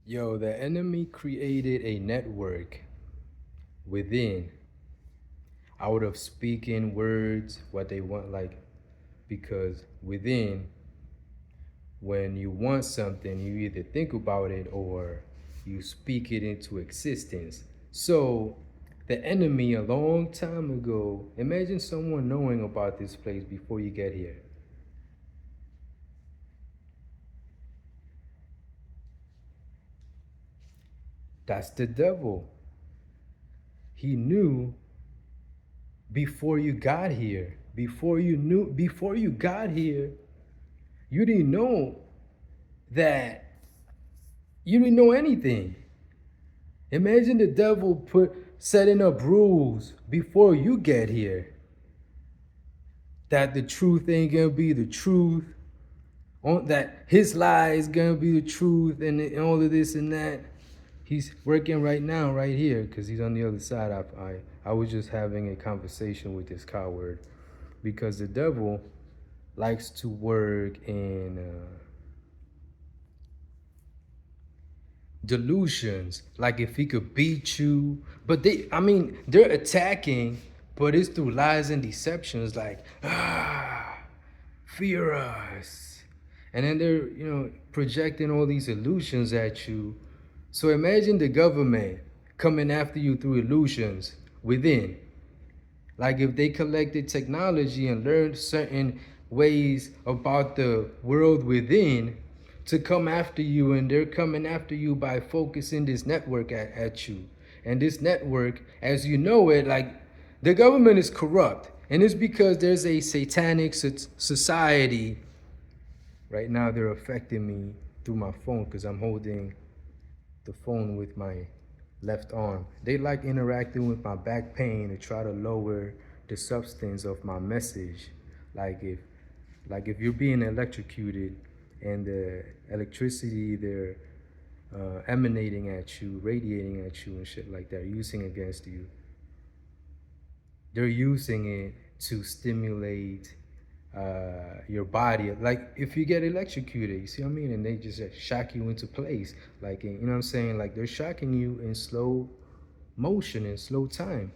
Yo, the enemy created a network within out of speaking words what they want, like, because within, when you want something, you either think about it or you speak it into existence. So the enemy a long time ago, imagine someone knowing about this place before you get here. That's the devil. He knew before you got here. Before you got here, you didn't know that you didn't know anything. Imagine the devil put setting up rules before you get here. That the truth ain't gonna be the truth. That his lie is gonna be the truth, and all of this and that. He's working right now, right here, because he's on the other side. I was just having a conversation with this coward, because the devil likes to work in delusions. Like if he could beat you, but they're attacking, but it's through lies and deceptions. Like fear us, and then they're projecting all these illusions at you. So imagine the government coming after you through illusions within. Like if they collected technology and learned certain ways about the world within to come after you, and they're coming after you by focusing this network at you. And this network, as you know it, like the government is corrupt. And it's because there's a satanic society. Right now they're affecting me through my phone because I'm holding the phone with my left arm. They like interacting with my back pain to try to lower the substance of my message. Like if you're being electrocuted and the electricity they're emanating at you, radiating at you and shit like that, using against you. They're using it to stimulate your body. Like if you get electrocuted, you see what I mean? And they just shock you into place. Like, you know what I'm saying? Like they're shocking you in slow motion, in slow time.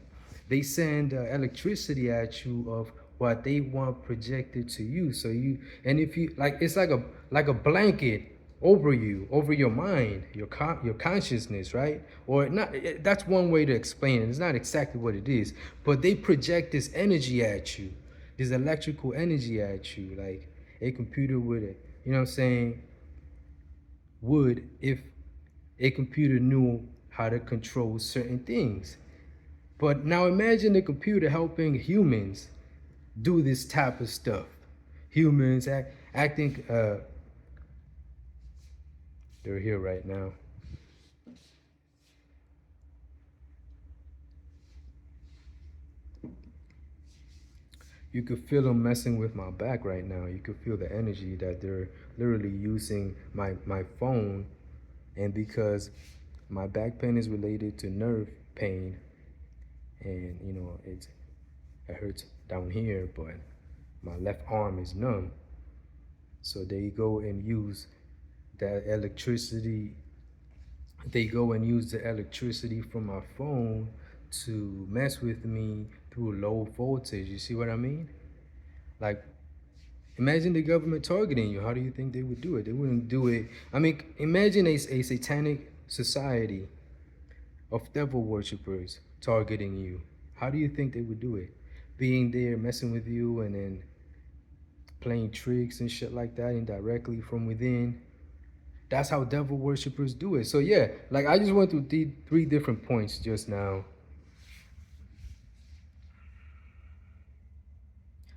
They send electricity at you of what they want projected to you. So you, and if you, like, it's like a blanket over you, over your mind, your consciousness, right? Or not. That's one way to explain it. It's not exactly what it is, but they project this energy at you, this electrical energy at you, like a computer would, you know what I'm saying, would if a computer knew how to control certain things. But now imagine the computer helping humans do this type of stuff. Humans acting, they're here right now. You could feel them messing with my back right now. You could feel the energy that they're literally using my phone. And because my back pain is related to nerve pain, and it hurts down here, but my left arm is numb. So they go and use that electricity. They go and use the electricity from my phone to mess with me through low voltage. You see what I mean? Like, imagine the government targeting you. How do you think they would do it? They wouldn't do it. I mean, imagine a satanic society of devil worshippers targeting you. How do you think they would do it? Being there, messing with you, and then playing tricks and shit like that indirectly from within. That's how devil worshippers do it. So yeah, like I just went through three different points just now.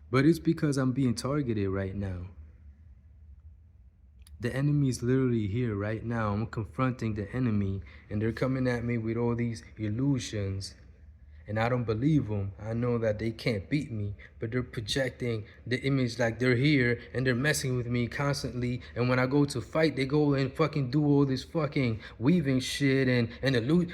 But it's because I'm being targeted right now. The enemy is literally here right now. I'm confronting the enemy, and they're coming at me with all these illusions. And I don't believe them. I know that they can't beat me, but they're projecting the image like they're here and they're messing with me constantly. And when I go to fight, they go and fucking do all this fucking weaving shit, and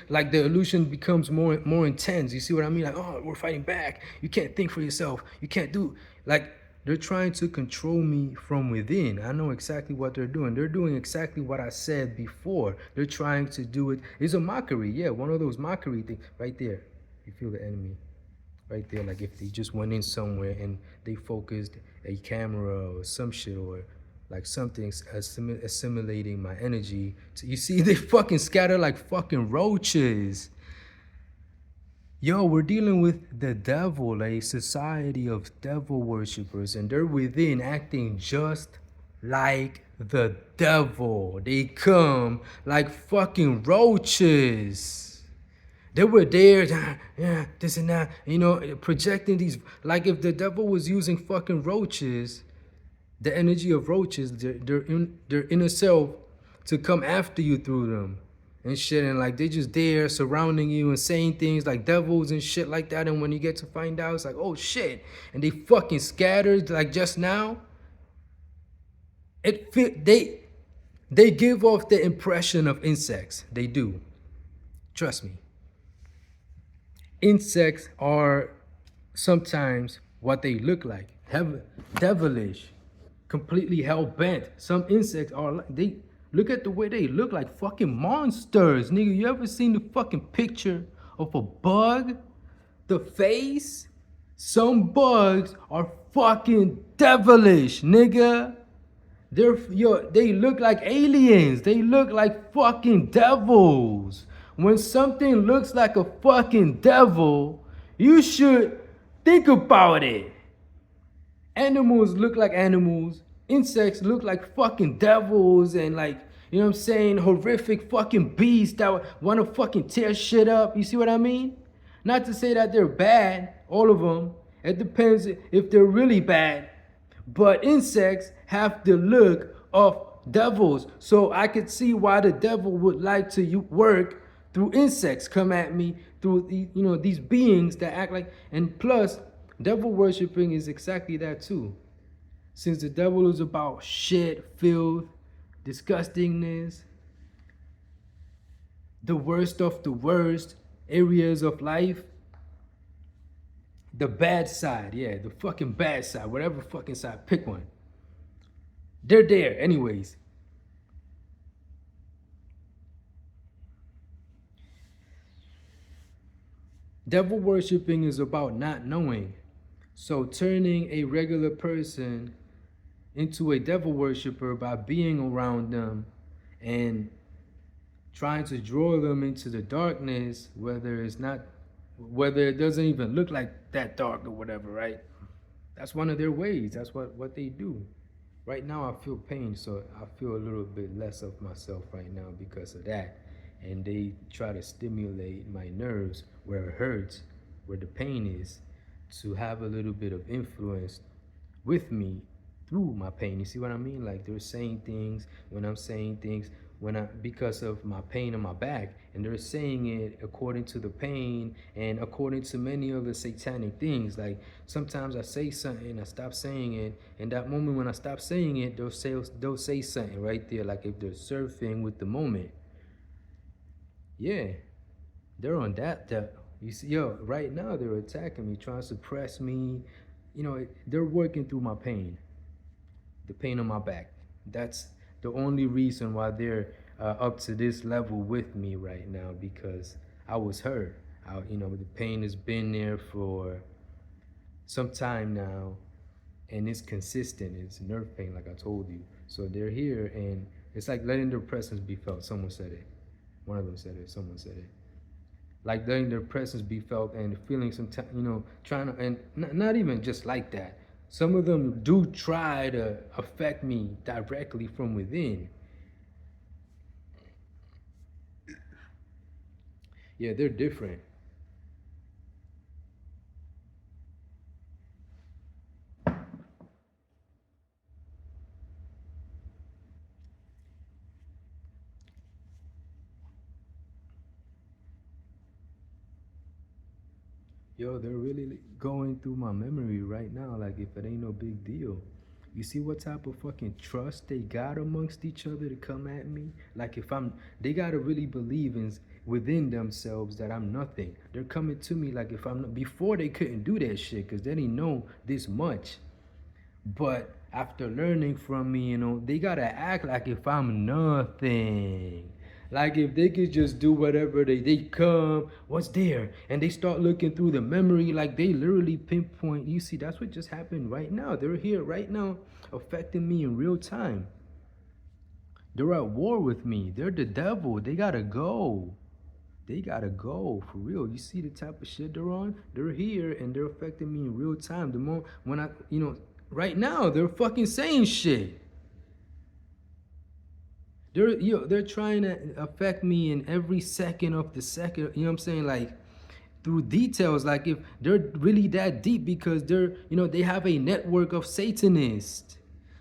like the illusion becomes more intense. You see what I mean? Like, oh, we're fighting back. You can't think for yourself. You can't do like They're trying to control me from within. I know exactly what they're doing. They're doing exactly what I said before. They're trying to do it. It's a mockery. Yeah, one of those mockery things right there. You feel the enemy right there. Like if they just went in somewhere and they focused a camera or some shit or like something assimilating my energy. You see, they fucking scatter like fucking roaches. Yo, we're dealing with the devil, a society of devil worshippers, and they're within acting just like the devil. They come like fucking roaches. They were there, yeah, this and that, projecting these. Like if the devil was using fucking roaches, the energy of roaches, their inner self, to come after you through them and shit, and like they just there surrounding you and saying things like devils and shit like that, and when you get to find out, it's like, oh shit, and they fucking scattered like just now. They give off the impression of insects. They do. Trust me. Insects are sometimes what they look like. Devilish. Completely hell-bent. Some insects are like, they look at the way they look, like fucking monsters. Nigga, you ever seen the fucking picture of a bug? The face? Some bugs are fucking devilish, nigga. They look like aliens. They look like fucking devils. When something looks like a fucking devil, you should think about it. Animals look like animals. Insects look like fucking devils and like, you know what I'm saying, horrific fucking beasts that want to fucking tear shit up. You see what I mean? Not to say that they're bad, all of them. It depends if they're really bad. But insects have the look of devils. So I could see why the devil would like to work through insects, come at me through these beings that act like, and plus devil worshiping is exactly that too. Since the devil is about shit, filth, disgustingness, the worst of the worst areas of life, the bad side, yeah, the fucking bad side, whatever fucking side, pick one. They're there anyways. Devil worshiping is about not knowing. So turning a regular person into a devil worshiper by being around them and trying to draw them into the darkness, whether it doesn't even look like that dark or whatever, right? That's one of their ways. That's what they do. Right now I feel pain, so I feel a little bit less of myself right now because of that. And they try to stimulate my nerves where it hurts, where the pain is, to have a little bit of influence with me through my pain. You see what I mean? Like they're saying things when I'm saying things because of my pain in my back, and they're saying it according to the pain and according to many other satanic things. Like sometimes I say something, I stop saying it, and that moment when I stop saying it, they'll say something right there, like if they're surfing with the moment. Yeah, they're on that. You see, yo, right now they're attacking me, trying to suppress me. They're working through my pain, the pain on my back. That's the only reason why they're up to this level with me right now, because I was hurt. The pain has been there for some time now, and it's consistent. It's nerve pain, like I told you. So they're here, and it's like letting their presence be felt. Someone said it. One of them said it. Someone said it. Like letting their presence be felt and feeling some time, trying to, and not even just like that. Some of them do try to affect me directly from within. Yeah, they're different. Yo, they're really going through my memory right now, like if it ain't no big deal. You see what type of fucking trust they got amongst each other to come at me? Like they gotta really believe within themselves that I'm nothing. They're coming to me like if I'm not, before they couldn't do that shit because they didn't know this much. But after learning from me, they gotta act like if I'm nothing. Like if they could just do whatever they come, what's there? And they start looking through the memory, like they literally pinpoint. You see, that's what just happened right now. They're here right now, affecting me in real time. They're at war with me. They're the devil. They gotta go. They gotta go for real. You see the type of shit they're on? They're here and they're affecting me in real time. The more when right now they're fucking saying shit. They're trying to affect me in every second of the second. You know what I'm saying? Like through details. Like if they're really that deep because they have a network of Satanists.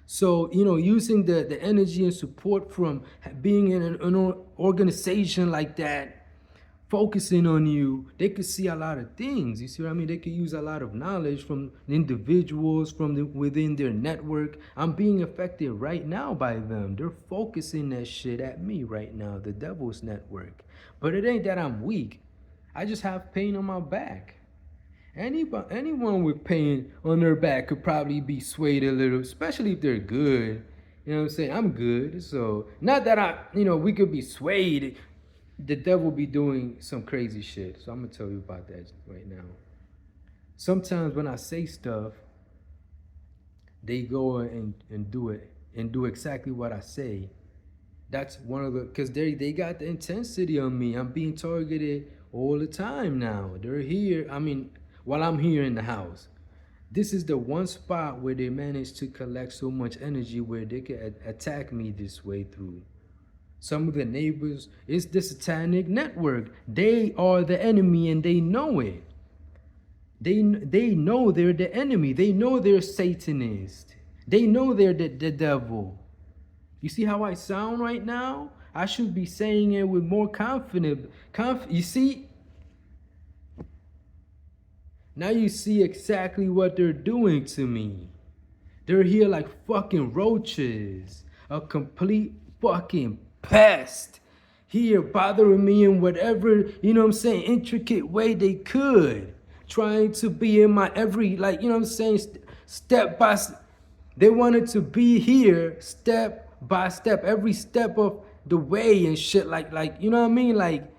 So using the energy and support from being in an organization like that, focusing on you, they could see a lot of things. You see what I mean? They could use a lot of knowledge from individuals within their network. I'm being affected right now by them. They're focusing that shit at me right now, the devil's network. But it ain't that I'm weak. I just have pain on my back. Anyone with pain on their back could probably be swayed a little, especially if they're good. You know what I'm saying? I'm good. So, not that we could be swayed. The devil be doing some crazy shit. So, I'm going to tell you about that right now. Sometimes when I say stuff, they go and do it and do exactly what I say. That's one of the, because they got the intensity on me. I'm being targeted all the time now. They're here. I mean, while I'm here in the house, this is the one spot where they manage to collect so much energy where they can attack me this way through. Some of the neighbors, it's the satanic network. They are the enemy and they know it. They know they're the enemy. They know they're Satanist. They know they're the devil. You see how I sound right now? I should be saying it with more confidence. You see? Now you see exactly what they're doing to me. They're here like fucking roaches. A complete fucking pest. Here bothering me in whatever, intricate way they could. Trying to be in my every, step by step. They wanted to be here step by step, every step of the way and shit. You know what I mean? Like,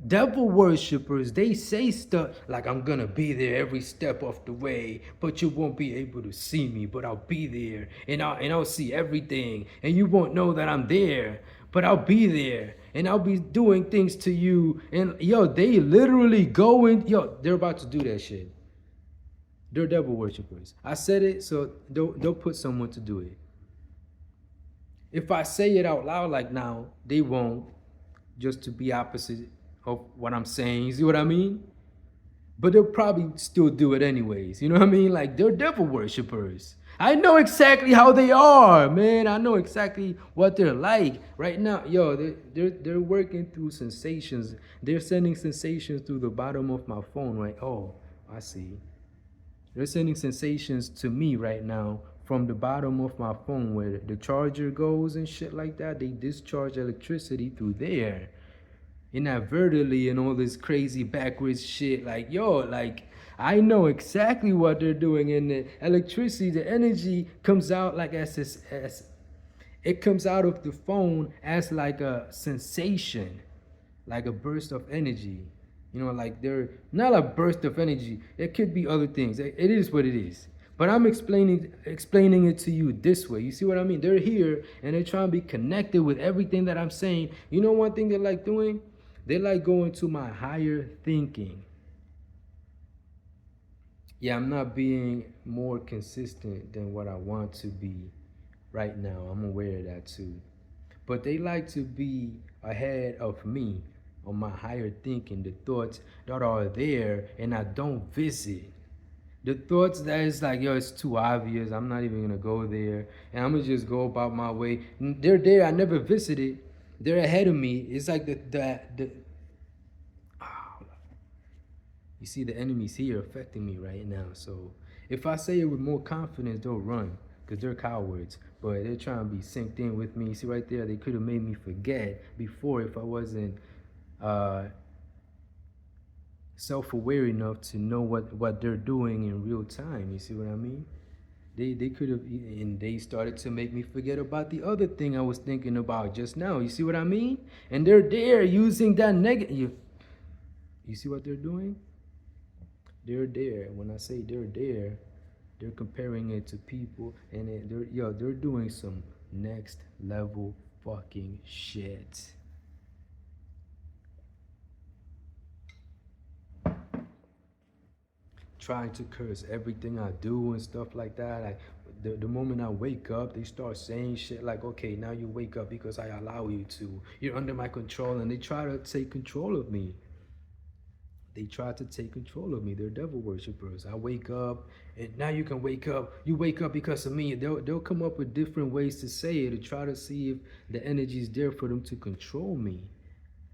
devil worshippers, they say stuff like, I'm gonna be there every step of the way, but you won't be able to see me, but I'll be there and I'll see everything, and you won't know that I'm there, but I'll be there and I'll be doing things to you. And they literally they're about to do that shit. They're devil worshippers. I said it, so they'll put someone to do it. If I say it out loud like now, they won't, just to be opposite of what I'm saying. You see what I mean? But they'll probably still do it anyways. You know what I mean? Like, they're devil worshippers. I know exactly how they are, man. I know exactly what they're like right now. They're working through sensations. They're sending sensations through the bottom of my phone, right? Oh, I see. They're sending sensations to me right now from the bottom of my phone where the charger goes and shit like that. They discharge electricity through there inadvertently and all this crazy backwards shit. I know exactly what they're doing, and the electricity, the energy comes out like as it comes out of the phone as like a sensation, like a burst of energy. Like they're not a burst of energy. It could be other things. It is what it is. But I'm explaining it to you this way. You see what I mean? They're here and they're trying to be connected with everything that I'm saying. You know one thing they like doing? They like going to my higher thinking. Yeah, I'm not being more consistent than what I want to be right now. I'm aware of that too. But they like to be ahead of me on my higher thinking, the thoughts that are there and I don't visit. The thoughts that is like, it's too obvious. I'm not even gonna go there, and I'm gonna just go about my way. They're there. I never visited. They're ahead of me. It's like the you see, the enemy's here affecting me right now. So if I say it with more confidence, they'll run because they're cowards. But they're trying to be synced in with me. See right there, they could have made me forget before if I wasn't self-aware enough to know what they're doing in real time. You see what I mean? They could have, and they started to make me forget about the other thing I was thinking about just now. You see what I mean? And they're there using that negative. You see what they're doing? They're there. When I say they're there, they're comparing it to people, and they're doing some next level fucking shit. Trying to curse everything I do and stuff like that. Like the moment I wake up, they start saying shit like, okay, now you wake up because I allow you to. You're under my control, and they try to take control of me. They try to take control of me. They're devil worshippers. I wake up, and now you can wake up. You wake up because of me. They'll come up with different ways to say it to try to see if the energy is there for them to control me.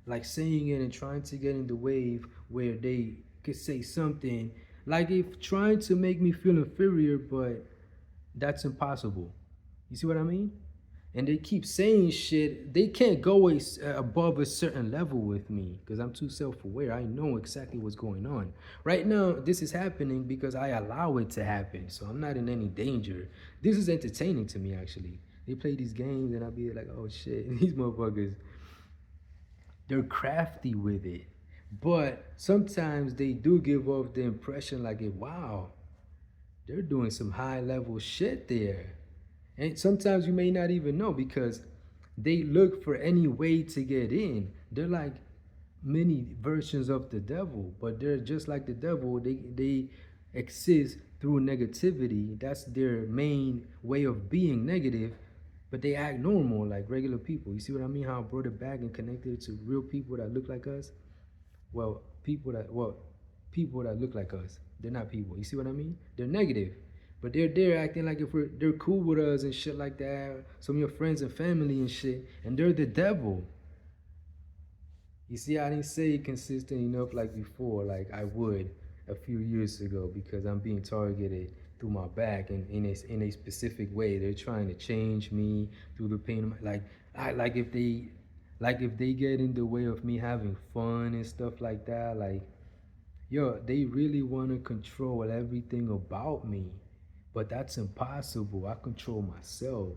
Like saying it and trying to get in the wave where they could say something like if trying to make me feel inferior, but that's impossible. You see what I mean? And they keep saying shit. They can't go above a certain level with me because I'm too self-aware. I know exactly what's going on. Right now, this is happening because I allow it to happen. So I'm not in any danger. This is entertaining to me, actually. They play these games and I'll be like, oh shit, these motherfuckers, they're crafty with it. But sometimes they do give off the impression like, wow, they're doing some high level shit there. And sometimes you may not even know because they look for any way to get in. They're like many versions of the devil, but they're just like the devil. They exist through negativity. That's their main way of being negative, but they act normal like regular people. You see what I mean? How I brought it back and connected it to real people that look like us? Well, people that look like us. They're not people. You see what I mean? They're negative. But they're acting like if they're cool with us and shit like that. Some of your friends and family and shit. And they're the devil. You see, I didn't say consistent enough like before, like I would a few years ago, because I'm being targeted through my back and in a specific way. They're trying to change me through the pain of my, like if they get in the way of me having fun and stuff like that, like, yo, they really want to control everything about me. But that's impossible. I control myself.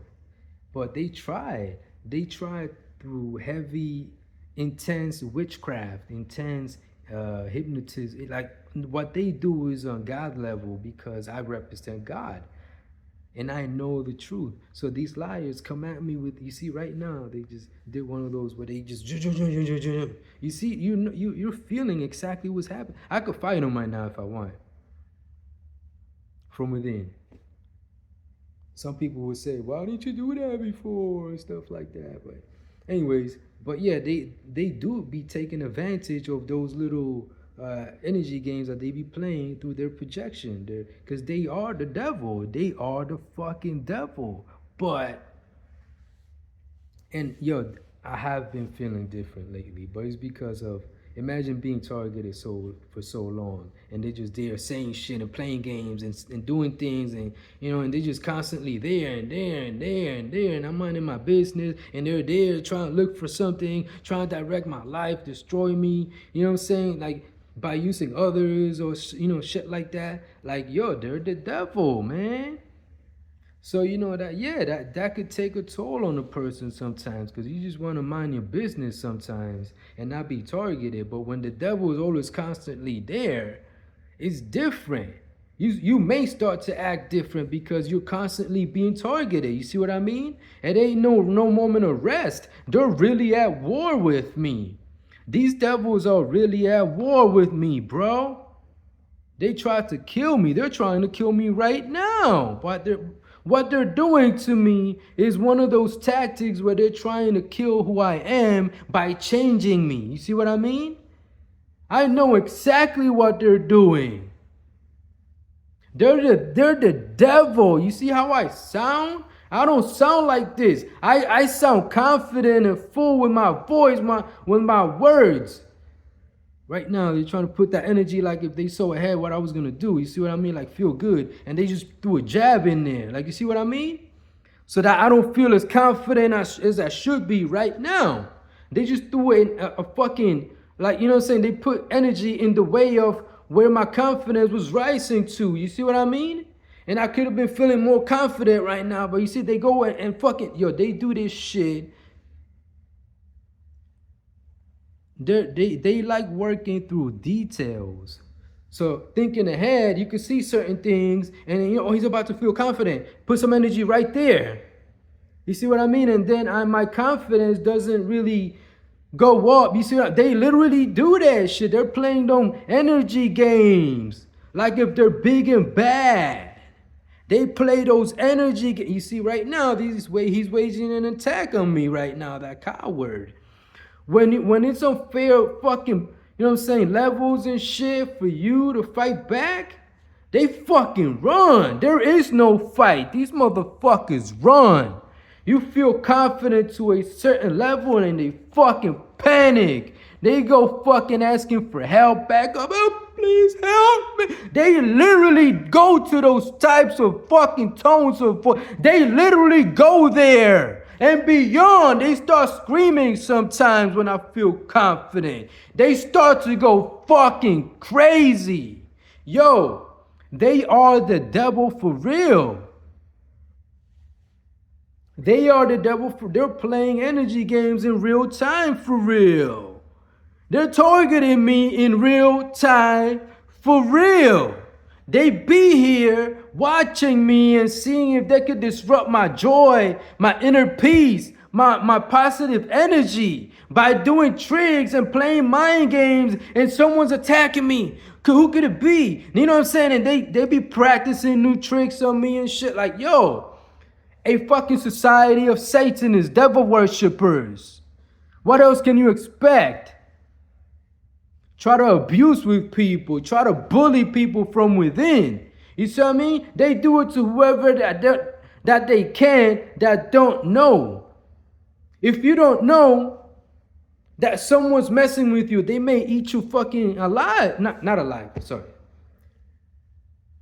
But they try. They try through heavy, intense witchcraft, intense hypnotism. Like what they do is on God level because I represent God. And I know the truth. So these liars come at me with, you see, right now they just did one of those where they just, you see, you're feeling exactly what's happening. I could fight them right now if I want, from within. Some people would say, why didn't you do that before and stuff like that. But anyways, but yeah, they do be taking advantage of those little energy games that they be playing through their projection, because they are the devil. They are the fucking devil. But, and yo, I have been feeling different lately, but it's because of, imagine being targeted for so long, and they're just there saying shit and playing games and doing things, and and they're just constantly there and there and there and there, and I'm minding my business, and they're there trying to look for something, trying to direct my life, destroy me. You know what I'm saying? Like by using others or shit like that. Like, yo, they're the devil, man. So that could take a toll on a person sometimes, because you just want to mind your business sometimes and not be targeted. But when the devil is always constantly there, it's different. You may start to act different because you're constantly being targeted. You see what I mean? It ain't no moment of rest. They're really at war with me. These devils are really at war with me, bro. They tried to kill me. They're trying to kill me right now. But what they're doing to me is one of those tactics where they're trying to kill who I am by changing me. You see what I mean? I know exactly what they're doing. They're the devil. You see how I sound? I don't sound like this. I sound confident and full with my voice, with my words. Right now, they're trying to put that energy like if they saw ahead what I was going to do. You see what I mean? Like feel good. And they just threw a jab in there. Like, you see what I mean? So that I don't feel as confident as I should be right now. They just threw in a fucking, like, you know what I'm saying? They put energy in the way of where my confidence was rising to. You see what I mean? And I could have been feeling more confident right now, but you see, they go and fucking, yo, they do this shit. They like working through details. So thinking ahead, you can see certain things, and you know, oh, he's about to feel confident. Put some energy right there. You see what I mean? And then my confidence doesn't really go up. You see what they literally do that shit. They're playing them energy games. Like if they're big and bad. They play those energy games. You see right now, he's waging an attack on me right now, that coward. When it's unfair fucking, you know what I'm saying, levels and shit for you to fight back, they fucking run. There is no fight. These motherfuckers run. You feel confident to a certain level and they fucking panic. They go fucking asking for help, back up, oh, please help me. They literally go to those types of fucking tones of voice. They literally go there. And beyond, they start screaming sometimes when I feel confident. They start to go fucking crazy. Yo, they are the devil for real. They are the devil for, they're playing energy games in real time for real. They're targeting me in real time for real. They be here watching me and seeing if they could disrupt my joy, my inner peace, my positive energy by doing tricks and playing mind games, and someone's attacking me. Who could it be? You know what I'm saying? And they be practicing new tricks on me and shit. Like, yo, a fucking society of Satanists, devil worshippers. What else can you expect? Try to abuse with people, try to bully people from within. You see what I mean? They do it to whoever that they can, that don't know. If you don't know that someone's messing with you, they may eat you fucking alive. Not alive, sorry.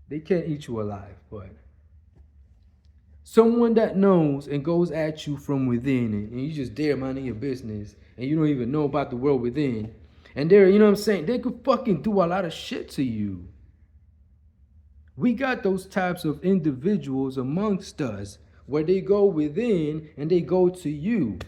They can't eat you alive, but someone that knows and goes at you from within, and you just there minding your business, and you don't even know about the world within. And they're, you know what I'm saying, they could fucking do a lot of shit to you. We got those types of individuals amongst us where they go within and they go to you.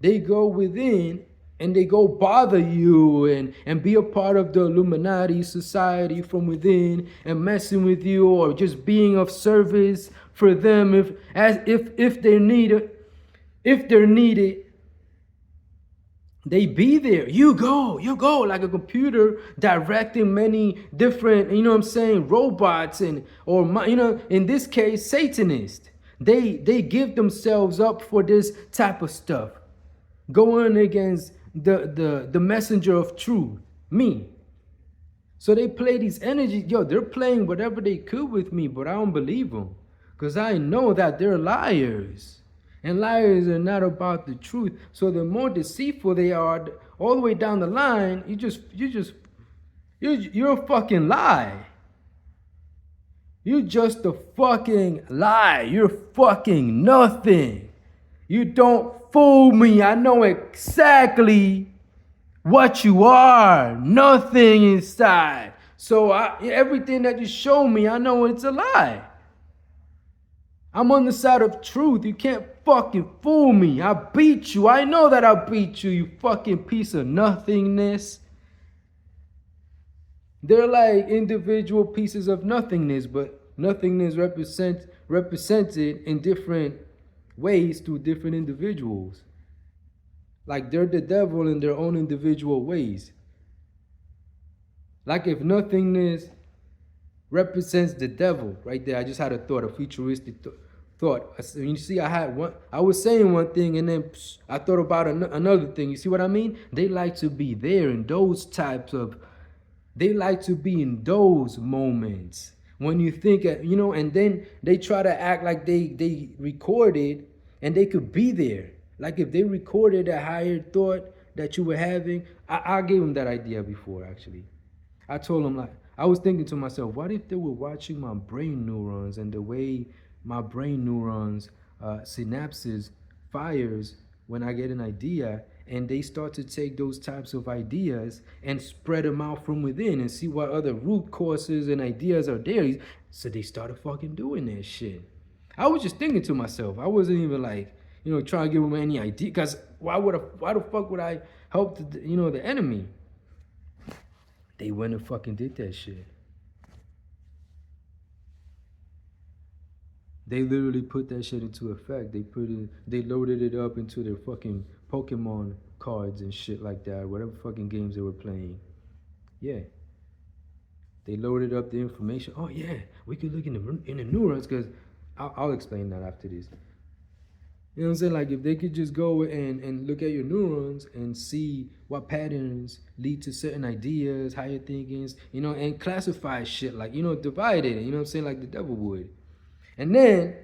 They go within and they go bother you and be a part of the Illuminati society from within and messing with you, or just being of service for them if they're needed. If they're needed, they be there. You go like a computer directing many different, you know what I'm saying, robots or you know, in this case, Satanists. They give themselves up for this type of stuff, going against the messenger of truth, me. So they play these energies. Yo, they're playing whatever they could with me, but I don't believe them, because I know that they're liars. And liars are not about the truth. So the more deceitful they are, all the way down the line, you're a fucking lie. You're just a fucking lie. You're fucking nothing. You don't fool me. I know exactly what you are. Nothing inside. So everything that you show me, I know it's a lie. I'm on the side of truth. You can't fucking fool me. I beat you. I know that I beat you, you fucking piece of nothingness. They're like individual pieces of nothingness, but nothingness represented in different ways to different individuals. Like they're the devil in their own individual ways. Like if nothingness represents the devil, right there. I just had a thought, a futuristic thought. You see, I was saying one thing and then I thought about another thing. You see what I mean? They like to be there in those types of, they like to be in those moments when you think, you know, and then they try to act like they recorded and they could be there. Like if they recorded a higher thought that you were having, I gave them that idea before, actually. I told them, like, I was thinking to myself, what if they were watching my brain neurons and the way my brain neurons synapses fires when I get an idea, and they start to take those types of ideas and spread them out from within and see what other root causes and ideas are there. So they started fucking doing that shit. I was just thinking to myself. I wasn't even like, trying to give them any idea. Because why the fuck would I help the enemy? They went and fucking did that shit. They literally put that shit into effect. They loaded it up into their fucking Pokemon cards and shit like that. Whatever fucking games they were playing. Yeah. They loaded up the information. Oh yeah, we could look in the neurons, because I'll explain that after this. You know what I'm saying? Like if they could just go and look at your neurons and see what patterns lead to certain ideas, higher thinkings, and classify shit, like, divide it, you know what I'm saying? Like the devil would. And then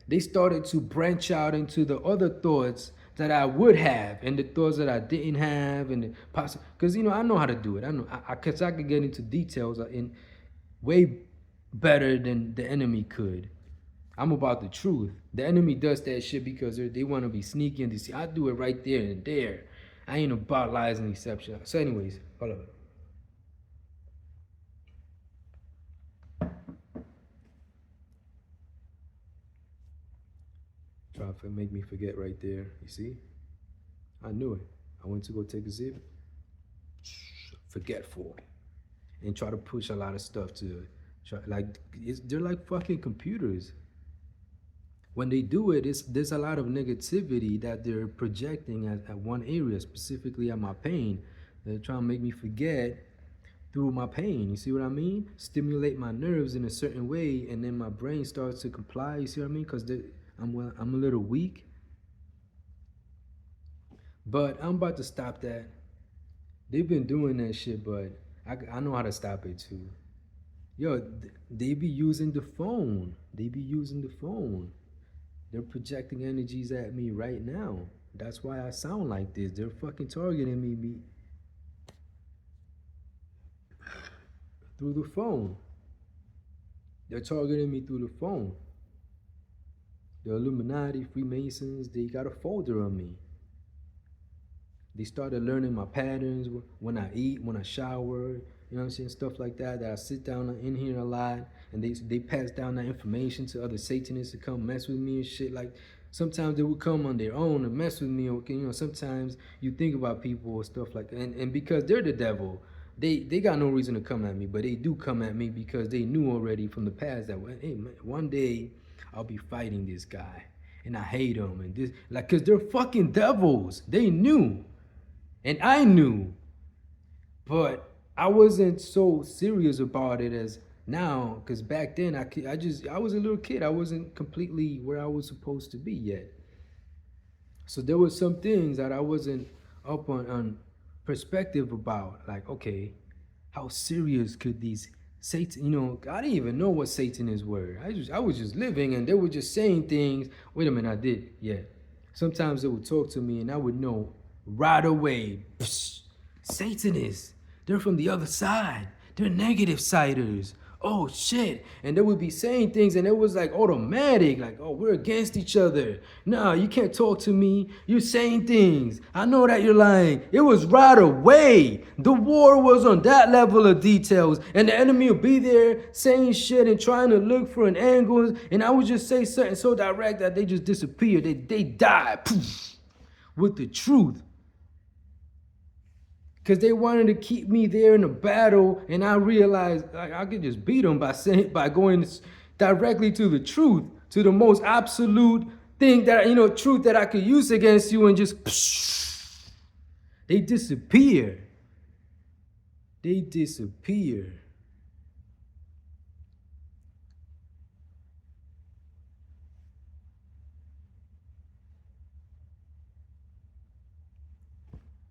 they started to branch out into the other thoughts that I would have and the thoughts that I didn't have, and because I know how to do it. I know because I could get into details in way better than the enemy could. I'm about the truth. The enemy does that shit because they want to be sneaky and deceive. I do it right there and there. I ain't about lies and deception. So anyways, hold up. Try to make me forget right there. You see? I knew it. I went to go take a sip. Forgetful. And try to push a lot of stuff to they're like fucking computers. When they do it, there's a lot of negativity that they're projecting at one area, specifically at my pain. They're trying to make me forget through my pain. You see what I mean? Stimulate my nerves in a certain way, and then my brain starts to comply. You see what I mean? Because I'm a little weak. But I'm about to stop that. They've been doing that shit, but I know how to stop it too. Yo, they be using the phone. They're projecting energies at me right now. That's why I sound like this. They're fucking targeting me through the phone. They're targeting me through the phone. The Illuminati, Freemasons, they got a folder on me. They started learning my patterns when I eat, when I shower, you know what I'm saying, stuff like that I sit down in here a lot, and they pass down that information to other Satanists to come mess with me and shit. Like sometimes they would come on their own and mess with me. Okay, sometimes you think about people or stuff like that, and because they're the devil, they got no reason to come at me, but they do come at me because they knew already from the past that, hey man, one day I'll be fighting this guy, and I hate him, and this, like, cause they're fucking devils. They knew, and I knew, but I wasn't so serious about it as now, because back then I was a little kid. I wasn't completely where I was supposed to be yet. So there were some things that I wasn't up on perspective about. Like, okay, how serious could these Satan, I didn't even know what Satanists were. I was just living, and they were just saying things. Wait a minute, I did, yeah. Sometimes they would talk to me and I would know right away. Psh, Satanists. They're from the other side. They're negative siders. Oh shit. And they would be saying things, and it was like automatic, like, oh, we're against each other. No, you can't talk to me. You're saying things. I know that you're lying. It was right away. The war was on that level of details, and the enemy will be there saying shit and trying to look for an angle, and I would just say something so direct that they just disappear. They die, poof, with the truth. Because they wanted to keep me there in a battle, and I realized I could just beat them by going directly to the truth, to the most absolute thing that, truth that I could use against you, and just psh, they disappear. They disappear.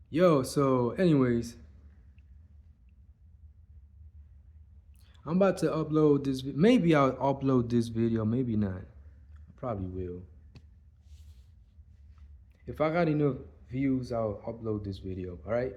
Yo, so anyways, I'm about to upload this. Maybe I'll upload this video, maybe not. I probably will. If I got enough views, I'll upload this video, all right?